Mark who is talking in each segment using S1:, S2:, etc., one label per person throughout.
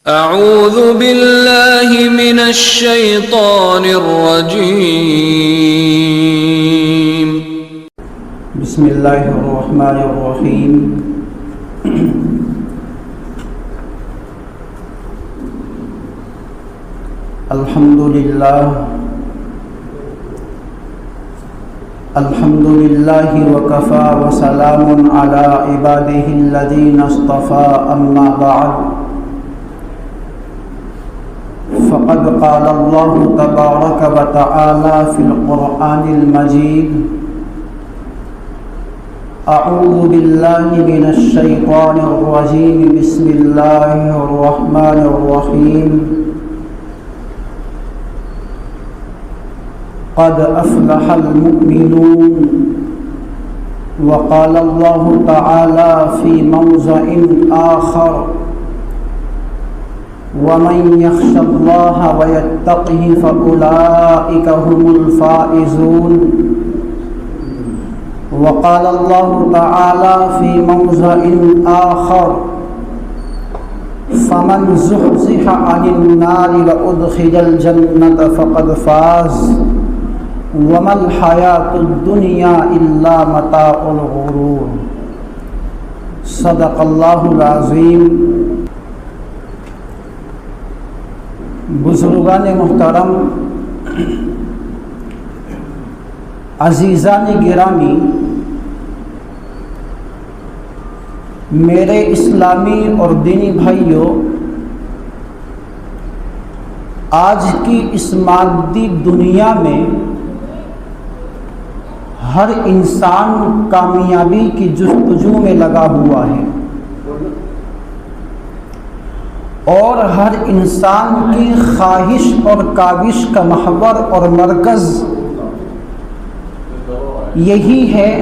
S1: اعوذ باللہ من الشیطان الرجیم
S2: بسم اللہ الرحمن الرحیم الحمد للہ وکفا وسلام علی عبادہ الذین اصطفى اما بعد فقد قال اللہ تبارک وتعالی فی القرآن المجید اعوذ باللہ من الشیطان الرجیم بسم اللہ الرحمن الرحیم قد افلح المؤمنون وقال اللہ تعالی فی موضع آخر ومن يخش الله ويتقه فأولئك هم الفائزون وقال الله تعالى في موضع آخر فمن زحزح عن النار وأدخل الجنة فقد فاز وما الحياة الدنيا إلا متاع الغرور صدق الله العظيم۔ بزرگان محترم، عزیزان گرامی، میرے اسلامی اور دینی بھائیوں، آج کی اس مادی دنیا میں ہر انسان کامیابی کی جستجو میں لگا ہوا ہے، اور ہر انسان کی خواہش اور کاوش کا محور اور مرکز یہی ہے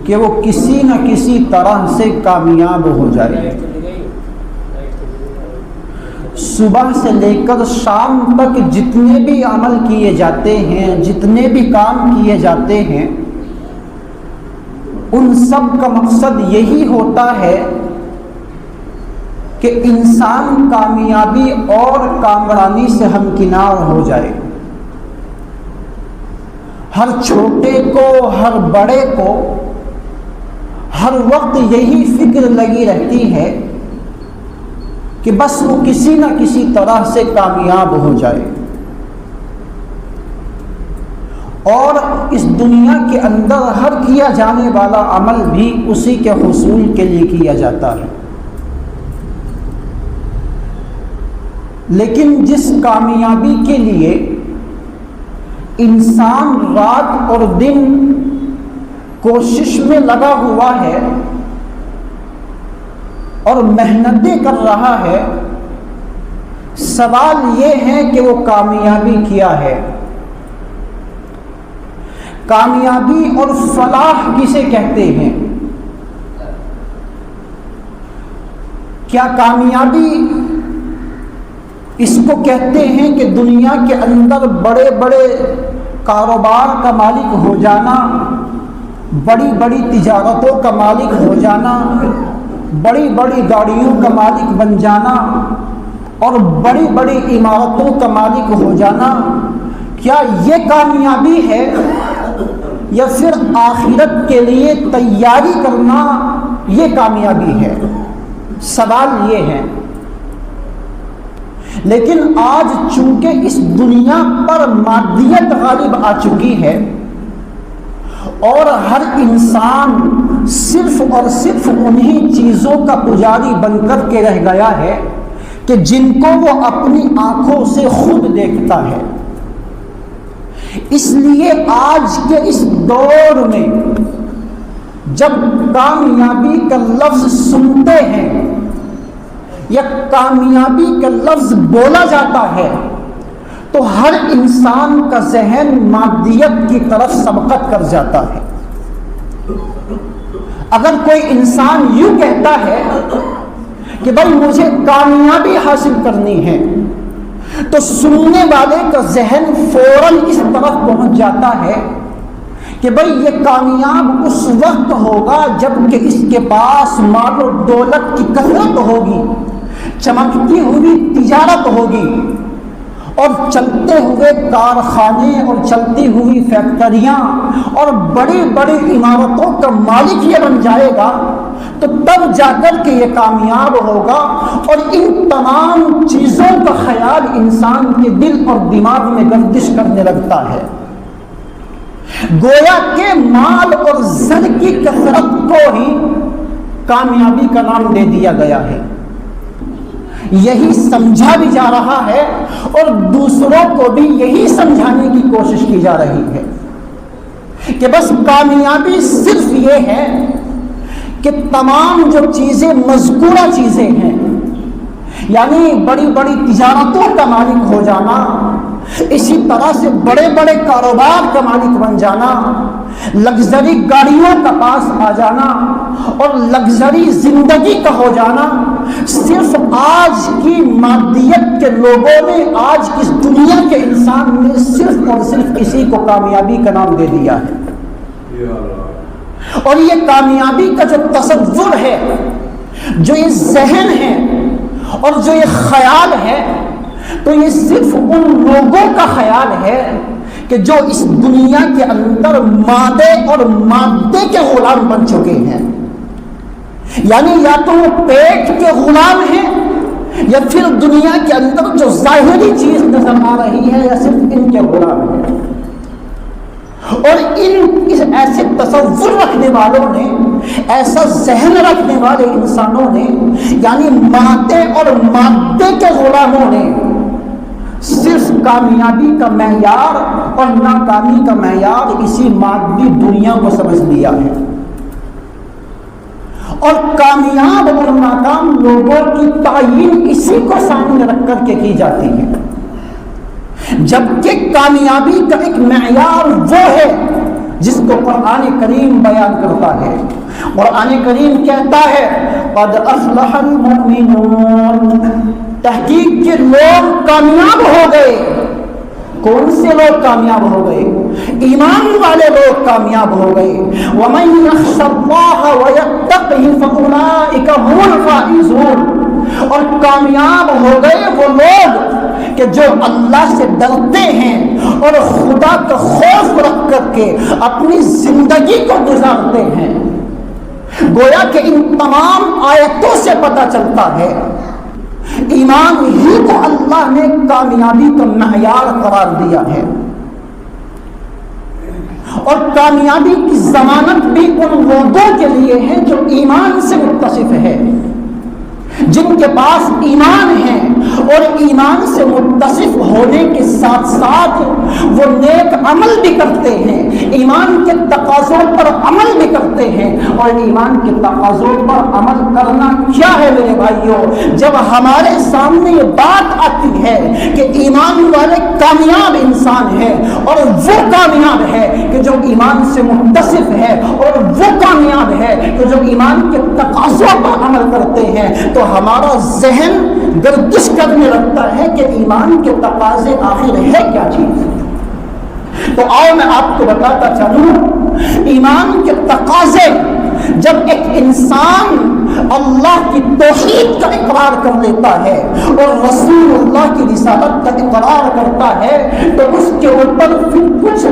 S2: کہ وہ کسی نہ کسی طرح سے کامیاب ہو جائے۔ صبح سے لے کر شام تک جتنے بھی عمل کیے جاتے ہیں، جتنے بھی کام کیے جاتے ہیں، ان سب کا مقصد یہی ہوتا ہے کہ انسان کامیابی اور کامرانی سے ہمکنار ہو جائے۔ ہر چھوٹے کو، ہر بڑے کو ہر وقت یہی فکر لگی رہتی ہے کہ بس وہ کسی نہ کسی طرح سے کامیاب ہو جائے، اور اس دنیا کے اندر ہر کیا جانے والا عمل بھی اسی کے حصول کے لیے کیا جاتا ہے۔ لیکن جس کامیابی کے لیے انسان رات اور دن کوشش میں لگا ہوا ہے اور محنتیں کر رہا ہے، سوال یہ ہے کہ وہ کامیابی کیا ہے؟ کامیابی اور فلاح کسے کہتے ہیں؟ کیا کامیابی اس کو کہتے ہیں کہ دنیا کے اندر بڑے بڑے کاروبار کا مالک ہو جانا، بڑی بڑی تجارتوں کا مالک ہو جانا، بڑی بڑی گاڑیوں کا مالک بن جانا اور بڑی بڑی عمارتوں کا مالک ہو جانا، کیا یہ کامیابی ہے؟ یا پھر آخرت کے لیے تیاری کرنا یہ کامیابی ہے؟ سوال یہ ہے۔ لیکن آج چونکہ اس دنیا پر مادیت غالب آ چکی ہے اور ہر انسان صرف اور صرف انہی چیزوں کا پجاری بن کر کے رہ گیا ہے کہ جن کو وہ اپنی آنکھوں سے خود دیکھتا ہے، اس لیے آج کے اس دور میں جب کامیابی کا لفظ سنتے ہیں یا کامیابی کا لفظ بولا جاتا ہے تو ہر انسان کا ذہن مادیت کی طرف سبقت کر جاتا ہے۔ اگر کوئی انسان یوں کہتا ہے کہ بھائی مجھے کامیابی حاصل کرنی ہے، تو سننے والے کا ذہن فوراً اس طرف پہنچ جاتا ہے کہ بھئی یہ کامیاب اس وقت ہوگا جب کہ اس کے پاس مال و دولت کی کثرت ہوگی، چمکتی ہوئی تجارت ہوگی اور چلتے ہوئے کارخانے اور چلتی ہوئی فیکٹریاں اور بڑی بڑی عمارتوں کا مالک یہ بن جائے گا تو تب جا کر کے یہ کامیاب ہوگا. اور ان تمام چیزوں کا خیال انسان کے دل اور دماغ میں گردش کرنے لگتا ہے. گویا کہ مال اور زر کی کثرت کو ہی کامیابی کا نام دے دیا گیا ہے. یہی سمجھا بھی جا رہا ہے اور دوسروں کو بھی یہی سمجھانے کی کوشش کی جا رہی ہے کہ بس کامیابی صرف یہ ہے کہ تمام جو چیزیں مذکورہ چیزیں ہیں، یعنی بڑی بڑی تجارتوں کا مالک ہو جانا، اسی طرح سے بڑے بڑے کاروبار کا مالک بن جانا، لگژری گاڑیوں کا پاس آ جانا اور لگژری زندگی کا ہو جانا، صرف آج کی مادیت کے لوگوں نے، آج اس دنیا کے انسان نے صرف اور صرف اسی کو کامیابی کا نام دے دیا ہے. اور یہ کامیابی کا جو تصور ہے، جو یہ ذہن ہے اور جو یہ خیال ہے، تو یہ صرف ان لوگوں کا خیال ہے کہ جو اس دنیا کے اندر مادے اور مادے کے غلام بن چکے ہیں. یعنی یا تو وہ پیٹ کے غلام ہیں یا پھر دنیا کے اندر جو ظاہری چیز نظر آ رہی ہے یا صرف ان کے غلام ہیں. اور اس ایسے تصور رکھنے والوں نے، ایسا ذہن رکھنے والے انسانوں نے، یعنی مادے اور مادے کے غلاموں نے صرف کامیابی کا معیار اور ناکامی کا معیار اسی مادی دنیا کو سمجھ لیا ہے. اور کامیاب اور ناکام لوگوں کی تعین اسی کو سامنے رکھ کر کے کی جاتی ہے، جبکہ کامیابی کا ایک معیار وہ ہے جس کو قرآن کریم بیان کرتا ہے. قرآن کریم کہتا ہے قد افلح المؤمنون، تحقیق کے لوگ کامیاب ہو گئے. کون سے لوگ کامیاب ہو گئے؟ ایمان والے لوگ کامیاب ہو گئے. وَمَن يَخْشَ اللَّهَ وَيَتَّقْهِ فَأُولَٰئِكَ هُمُ الْفَائِزُونَ، اور کامیاب ہو گئے وہ لوگ کہ جو اللہ سے ڈرتے ہیں اور خدا کا خوف رکھ کر کے اپنی زندگی کو گزارتے ہیں. گویا کہ ان تمام آیتوں سے پتہ چلتا ہے ایمان ہی کو اللہ نے کامیابی کا معیار قرار دیا ہے. اور کامیابی کی ضمانت بھی ان لوگوں کے لیے ہے جو ایمان سے متصف ہے، جن کے پاس ایمان ہے اور ایمان سے متصف ہونے کے ساتھ ساتھ وہ نیک عمل بھی کرتے ہیں، ایمان کے تقاضوں پر عمل بھی کرتے ہیں. اور ایمان کے تقاضوں پر عمل کرنا کیا ہے میرے بھائیوں؟ جب ہمارے سامنے یہ بات آتی ہے کہ ایمان والے کامیاب انسان ہے اور وہ کامیاب ہے کہ جو ایمان سے متصف ہے، اور وہ کامیاب ہے کہ جو ایمان کے تقاضوں پر عمل کرتے ہیں، تو ہمارا ذہن گردش کرنے لگتا ہے کہ ایمان کے تقاضے آخر ہے کیا چیز. تو آؤ میں آپ کو بتاتا چلوں، ایمان کے تقاضے جب ایک انسان اللہ کی توحید کا اقرار کر لیتا ہے اور رسول اللہ کی رسالت کا اقرار کرتا ہے تو اس کے اوپر پھر کچھ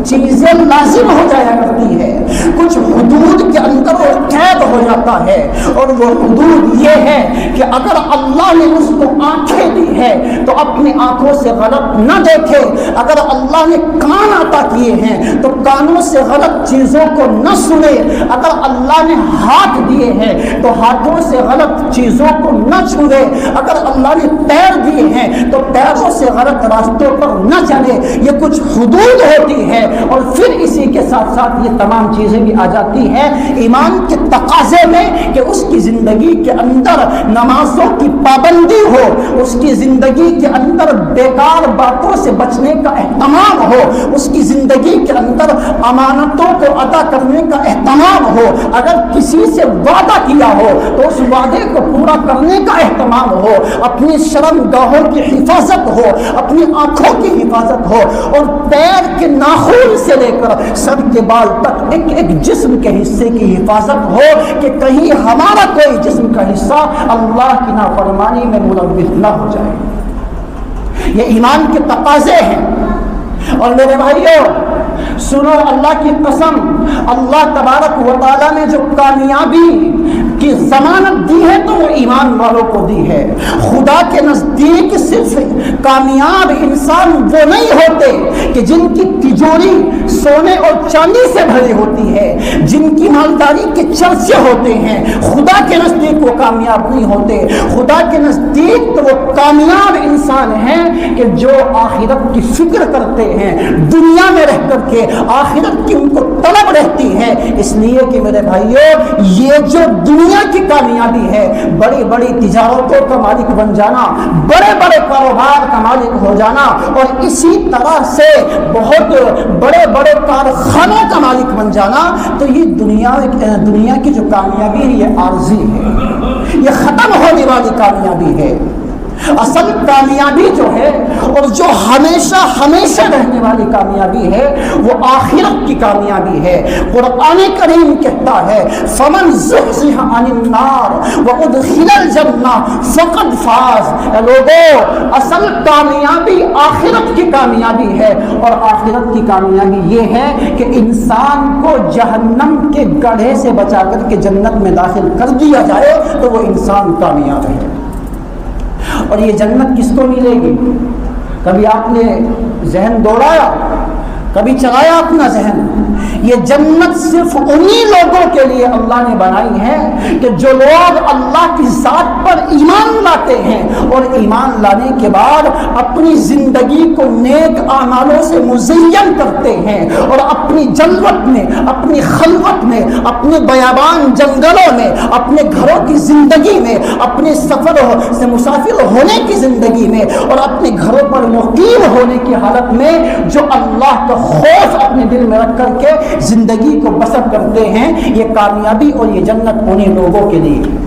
S2: چیزیں لازم ہو جایا کرتی ہے، کچھ حدود کے اندر وہ قید ہو جاتا ہے. اور وہ حدود یہ ہے کہ اگر اللہ نے اس کو آنکھیں دی ہے تو اپنی آنکھوں سے غلط نہ دیکھے، اگر اللہ نے کان عطا کیے ہیں تو کانوں سے غلط چیزوں کو نہ سنے، اگر اللہ نے ہاتھ دیے ہیں تو ہاتھوں سے غلط چیزوں کو نہ چھوئے، اگر اللہ نے پیر دیے ہیں تو پیروں سے غلط راستوں پر نہ چلے. یہ کچھ حدود ہوتی ہے اور پھر اسی کے ساتھ ساتھ یہ تمام چیزیں بھی آ جاتی ہیں ایمان کے تقاضے میں کہ اس کی زندگی کے اندر نمازوں کی پابندی ہو، اس کی زندگی کے اندر بیکار باتوں سے بچنے کا اہتمام ہو، اس کی زندگی کے اندر امانتوں کو ادا کرنے کا اہتمام ہو، اگر کسی سے وعدہ کیا ہو تو اس وعدے کو پورا کرنے کا اہتمام ہو، اپنی شرم گاہوں کی حفاظت ہو، اپنی آنکھوں کی حفاظت ہو، اور پیر کے ناخن سے لے کر سر کے بال تک ایک ایک جسم کے حصے کی حفاظت ہو کہ کہیں ہمارا کوئی جسم کا حصہ اللہ کی نافرمانی میں ملوث نہ ہو جائے۔ یہ ایمان کے تقاضے ہیں۔ اور میرے بھائیوں سنو، اللہ کی قسم، اللہ تبارک و تعالیٰ نے جو کامیابی کی ضمانت دی ہے تو وہ ایمان والوں کو دی ہے۔ خدا کے نزدیک صرف کامیاب انسان وہ نہیں ہوتے کہ جن کی تجوری سونے اور چاندی سے بھری ہوتی ہے، جن کی مالداری کے چرچے ہوتے ہیں، خدا کے نزدیک وہ کامیاب نہیں ہوتے۔ خدا کے نزدیک تو وہ کامیاب انسان ہیں کہ جو آخرت کی فکر کرتے ہیں، دنیا میں رہ کر کے آخرت کی ان کو طلب رہتی ہے۔ اس لیے کہ میرے بھائیوں یہ جو دنیا کی کامیابی ہے، بڑی بڑی تجارتوں کا مالک بن جانا، بڑے بڑے کاروبار کا مالک ہو جانا، اور اسی طرح سے بہت بڑے بڑے کارخانوں کا مالک بن جانا، تو یہ دنیا کی جو کامیابی ہے یہ عارضی ہے، یہ ختم ہونے والی کامیابی ہے۔ اصل کامیابی جو ہے اور جو ہمیشہ ہمیشہ رہنے والی کامیابی ہے وہ آخرت کی کامیابی ہے۔ قرآن کریم کہتا ہے فمن زحزح عن النار وادخل الجنہ فقد فاز۔ اے لوگوں، اصل کامیابی آخرت کی کامیابی ہے، اور آخرت کی کامیابی یہ ہے کہ انسان کو جہنم کے گڑھے سے بچا کر کے جنت میں داخل کر دیا جائے تو وہ انسان کامیاب ہے۔ اور یہ جنت کس کو ملے گی؟ کبھی آپ نے ذہن دوڑایا، کبھی چلایا اپنا ذہن؟ یہ جنت صرف انہی لوگوں کے لیے اللہ نے بنائی ہے کہ جو لوگ اللہ کی ذات پر ایمان لاتے ہیں، اور ایمان لانے کے بعد اپنی زندگی کو نیک اعمالوں سے مزین کرتے ہیں، اور اپنی جلوت میں، اپنی خلوت میں، اپنے بیابان جنگلوں میں، اپنے گھروں کی زندگی میں، اپنے سفر سے مسافر ہونے کی زندگی میں، اور اپنے گھروں پر مقیم ہونے کی حالت میں جو اللہ کا خوف اپنے دل میں رکھ کر کے زندگی کو بسر کرتے ہیں، یہ کامیابی اور یہ جنت انہیں لوگوں کے لیے۔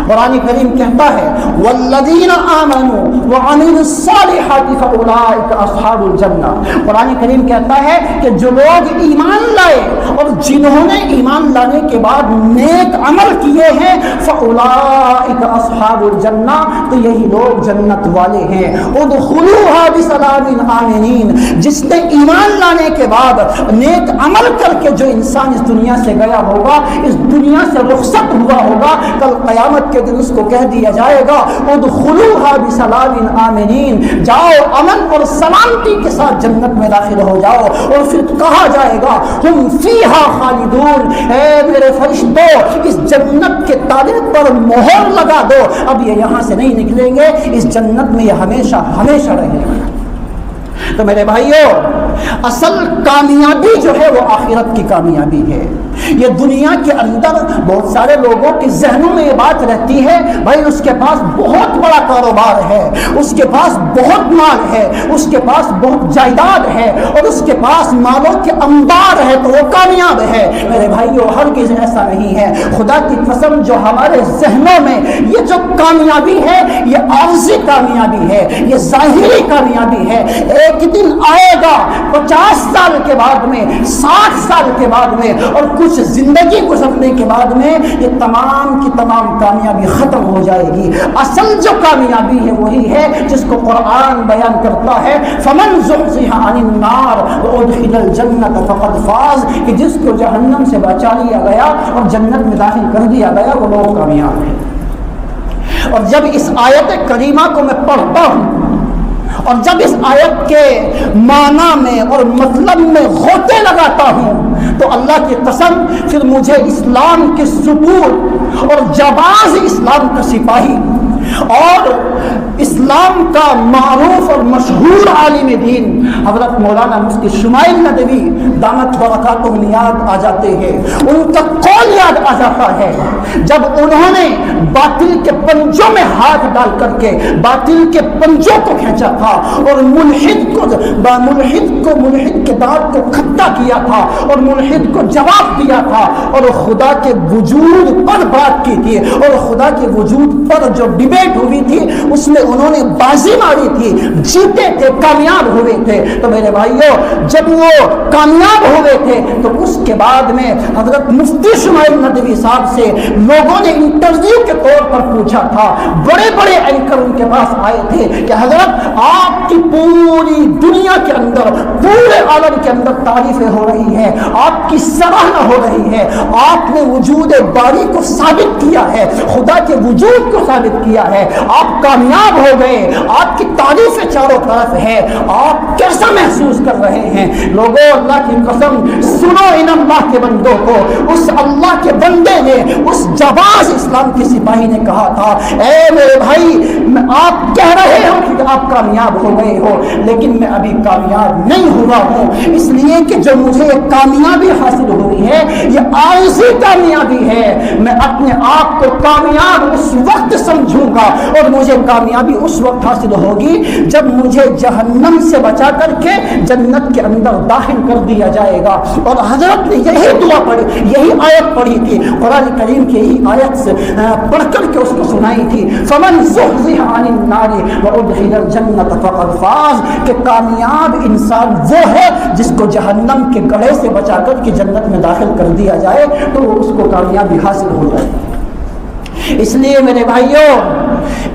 S2: قرآن کریم کہتا ہے والذین آمنوا وعملوا الصالحات فاولئک اصحاب الجنہ۔ قرآن کریم کہتا ہے کہ جو لوگ ایمان لائے اور جنہوں نے ایمان لانے کے بعد نیک عمل کیے ہیں فاولئک اصحاب الجنہ، تو یہی لوگ جنت والے ہیں۔ ادخلوها بسلام آمنین۔ جس نے ایمان لانے کے بعد نیک عمل کر کے جو انسان اس دنیا سے گیا ہوگا، اس دنیا سے رخصت ہوا ہوگا، کل قیامت کے دن اس کو کہہ دیا جائے گا ادخلوها بسلام آمنین، جاؤ امن اور سلامتی کے ساتھ جنت میں داخل ہو جاؤ، اور پھر کہا جائے گا ہم فیہا خالدون، اے میرے فرشتوں اس جنت کے تالے پر مہر لگا دو، اب یہ یہاں سے نہیں نکلیں گے، اس جنت میں یہ ہمیشہ ہمیشہ رہیں گے۔ تو میرے بھائیوں، اصل کامیابی جو ہے وہ آخرت کی کامیابی ہے۔ یہ دنیا کے اندر بہت سارے لوگوں کے ذہنوں میں یہ بات رہتی ہے بھائی اس کے پاس بہت بڑا کاروبار ہے، اس کے پاس بہت مال ہے، اس کے پاس بہت جائیداد ہے، اور اس کے پاس مالوں کے انبار ہے تو وہ کامیاب ہے۔ میرے بھائیوں ہرگز ایسا نہیں ہے۔ خدا کی قسم جو ہمارے ذہنوں میں یہ جو کامیابی ہے یہ عارضی کامیابی ہے، یہ ظاہری کامیابی ہے۔ ایک دن آئے گا 50 سال کے بعد میں، 60 سال کے بعد میں، اور کچھ زندگی گزرنے کے بعد میں یہ تمام کی تمام کامیابی ختم ہو جائے گی۔ اصل جو کامیابی ہے وہی ہے جس کو قرآن بیان کرتا ہے فمن زحزح عن النار وادخل الجنۃ فقد فاز، کہ جس کو جہنم سے بچا لیا گیا اور جنت میں داخل کر دیا گیا وہ لوگ کامیاب ہیں۔ اور جب اس آیت کریمہ کو میں پڑھتا ہوں اور جب اس آیت کے معنی میں اور مطلب میں غوطے لگاتا ہوں تو اللہ کی قسم پھر مجھے اسلام کے ستون اور جباز اسلام کا سپاہی اور اسلام کا معروف اور مشہور عالم دین حضرت مولانا مفتی شمائل ندوی دامت برکاتہم یاد آ جاتے ہیں. ان کا قول یاد آ جاتا ہے جب انہوں نے باطل کے پنجوں میں ہاتھ ڈال کر کے باطل کے پنجوں کو کھینچا تھا اور ملحد کے دانت کو کھٹا کیا تھا اور ملحد کو جواب دیا تھا اور خدا کے وجود پر بات کی تھی اور خدا کے وجود پر جو ڈیبیٹ ہوئی تھی اس میں انہوں نے بازی ماری تھی, جیتے تھے, کامیاب ہوئے تھے. تو میرے بھائیوں جب وہ کامیاب ہوئے تھے تو اس کے بعد میں حضرت مفتی شمائل ندوی صاحب سے لوگوں نے انٹرویو کے طور پر پوچھا تھا. بڑے بڑے اینکر ان کے پاس آئے تھے کہ حضرت آپ کی پوری دنیا کے اندر, پورے عالم کے اندر تعریفیں ہو رہی ہیں, آپ کی سراہنا ہو رہی ہے, آپ نے وجود باری کو ثابت کیا ہے, خدا کے وجود کو ثابت کیا ہے, آپ کامیاب ہو گئے, آپ کی تعریفیں چاروں طرف ہے, آپ کیسا محسوس کر رہے ہیں؟ لوگوں اللہ کی قسم سنو ان اللہ کے بندوں کو. اس اللہ کے بندے نے, اس جباز اسلام کے سپاہی نے کہا تھا اے میرے بھائی آپ کہہ رہے ہو کہ آپ کامیاب ہو گئے ہو, لیکن میں ابھی کامیاب نہیں ہوا ہوں, اس لیے کہ جو مجھے کامیابی حاصل ہوئی ہے یہ عارضی کامیابی ہے. میں اپنے آپ کو کامیاب اس وقت سمجھوں گا اور مجھے کامیابی اس وقت حاصل ہوگی جب مجھے جہنم سے بچا کر کے جنت کے اندر داخل کر دیا جائے گا. اور حضرت نے یہی دعا پڑھی, یہی آیت پڑھی تھی, قرآن کریم کی یہی آیت سے پڑھ کر کے اس کو سنائی تھی. فمن زحزح عن النار وادخل الجنة فقد فاز, کہ کامیاب انسان وہ ہے جس کو جہنم کے گڑھے سے بچا کر کے جنت میں داخل کر دیا جائے تو اس کو کامیابی حاصل ہو جائے. اس لیے میرے بھائیوں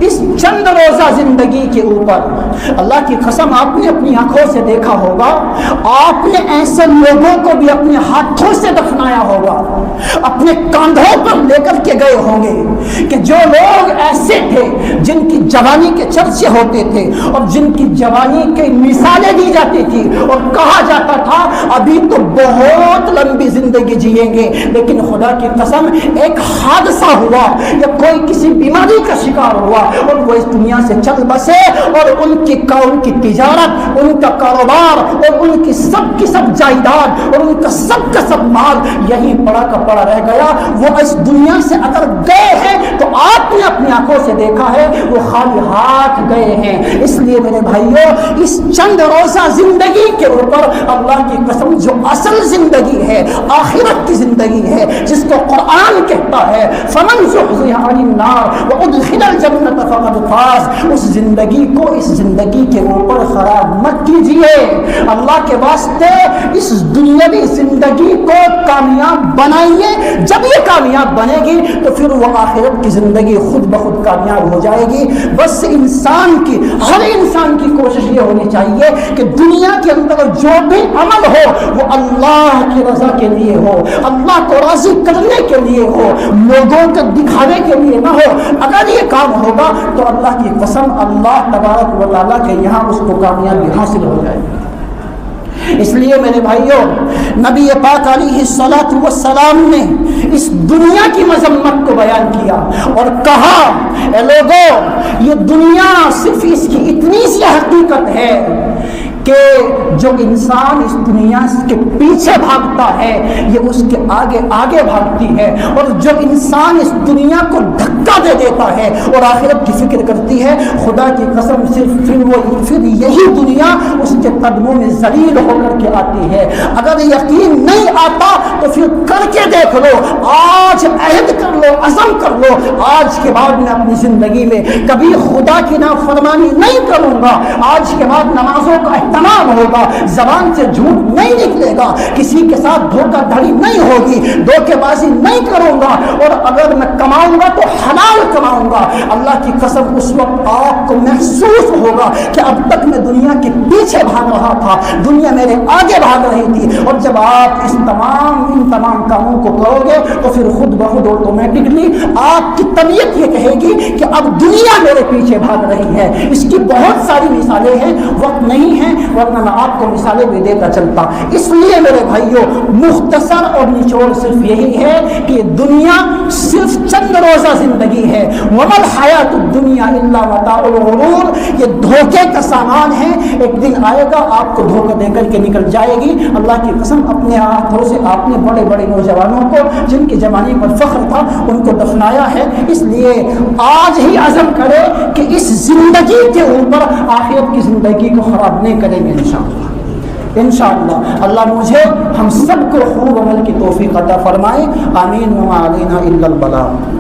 S2: اس چند روزہ زندگی کے اوپر اللہ کی قسم آپ نے اپنی آنکھوں سے دیکھا ہوگا, آپ نے ایسے لوگوں کو بھی اپنے ہاتھوں سے دفنایا ہوگا, اپنے کاندھوں پر لے کر کے گئے ہوں گے کہ جو لوگ ایسے تھے جن کی جوانی کے چرچے ہوتے تھے اور جن کی جوانی کے مثالیں دی جاتی تھی اور کہا جاتا تھا ابھی تو بہت لمبی زندگی جئیں گے, لیکن خدا کی قسم ایک حادثہ ہوا یا کوئی کسی بیماری کا شکار ہوا اور وہ اس دنیا سے چل بسے اور ان کی تجارت, ان کا کاروبار اور ان کی سب جائیداد اور ان کا سب مال یہی پڑا کا پڑا رہ گیا. وہ اس دنیا سے اگر گئے ہیں تو آپ نے اپنی آنکھوں سے دیکھا ہے وہ خالی ہاتھ گئے ہیں. اس لیے میرے بھائیوں اس چند روزہ زندگی کے اوپر اللہ کی قسم جو اصل زندگی ہے, آخرت کی زندگی ہے, جس کو قرآن کہتا ہے فمن زحزح عن النار وادخل الجنة فقد فاز, اس زندگی کو اس زندگی کے اوپر خراب مت کیجئے. اللہ کے واسطے اس دنیاوی زندگی کو کامیاب بنائیے. جب یہ کامیاب بنے گی تو پھر وہ آخرت کی زندگی خود بخود کامیاب ہو جائے گی. بس ہر انسان کی کوشش یہ ہونی چاہیے کہ دنیا کے اندر جو بھی عمل ہو وہ اللہ کی رضا کے لیے ہو, اللہ کو راضی کرنے کے لیے ہو, لوگوں کو دکھانے کے لیے نہ ہو. اگر یہ کام ہوگا تو اللہ کی قسم اللہ تبارک و تعالیٰ کے یہاں اس کو کامیابی حاصل ہو جائے گی. اس لیے میرے بھائیوں نبی پاک علیہ الصلوۃ والسلام نے اس دنیا کی مذمت کو بیان کیا اور کہا اے لوگوں یہ دنیا صرف اس کی اتنی سی حقیقت ہے کہ جو انسان اس دنیا کے پیچھے بھاگتا ہے یہ اس کے آگے آگے بھاگتی ہے, اور جو انسان اس دنیا کو دھکا دے دیتا ہے اور آخرت کی فکر کرتی ہے خدا کی قسم پھر یہی دنیا اس کے قدموں میں ذلیل ہو کر کے آتی ہے. اگر یقین نہیں آتا تو پھر کر کے دیکھ لو, آج عہد کر لو, عزم کر لو, آج کے بعد میں اپنی زندگی میں کبھی خدا کی نافرمانی نہیں کروں گا, آج کے بعد نمازوں کا اہتمام ہوگا, زبان سے جھوٹ نہیں نکلے گا, کسی کے ساتھ دھوکہ دھڑی نہیں ہوگی, دھوکے بازی نہیں کروں گا, اور اگر میں کماؤں گا تو حلال کماؤں گا. اللہ کی قسم اس وقت آپ کو محسوس ہوگا کہ اب تک میں دنیا کے پیچھے بھاگ رہا تھا, دنیا میرے آگے بھاگ رہی تھی. اور جب آپ ان تمام کاموں کو کرو گے تو پھر خود بخود آٹومیٹکلی آپ کی طبیعت یہ کہے گی کہ اب دنیا میرے پیچھے بھاگ رہی ہے. اس کی بہت ساری مثالیں ہیں, وقت نہیں ہے ورنہ میں آپ کو مثالیں بھی دیتا چلتا. اس لیے میرے بھائیوں مختصر اور نچوڑ صرف یہی ہے کہ دنیا صرف چند روزہ زندگی ہے. وما الحیات الدنیا الا متاع الغرور. یہ دھوکے کا سامان ہے, ایک دن آئے گا آپ کو دھوکہ دے کر کے نکل جائے گی. اللہ کی قسم اپنے ہاتھوں سے آپ نے بڑے بڑے نوجوانوں کو جن کے زمانے پر فخر تھا ان کو دفنایا ہے. اس لیے آج ہی عزم کرے کہ اس زندگی کے اوپر آخرت کی زندگی کو خراب نہیں کریں گے انشاءاللہ. انشاءاللہ اللہ مجھے ہم سب کو خوب عمل کی توفیق عطا فرمائے. آمین. وما علینا الا البلاغ.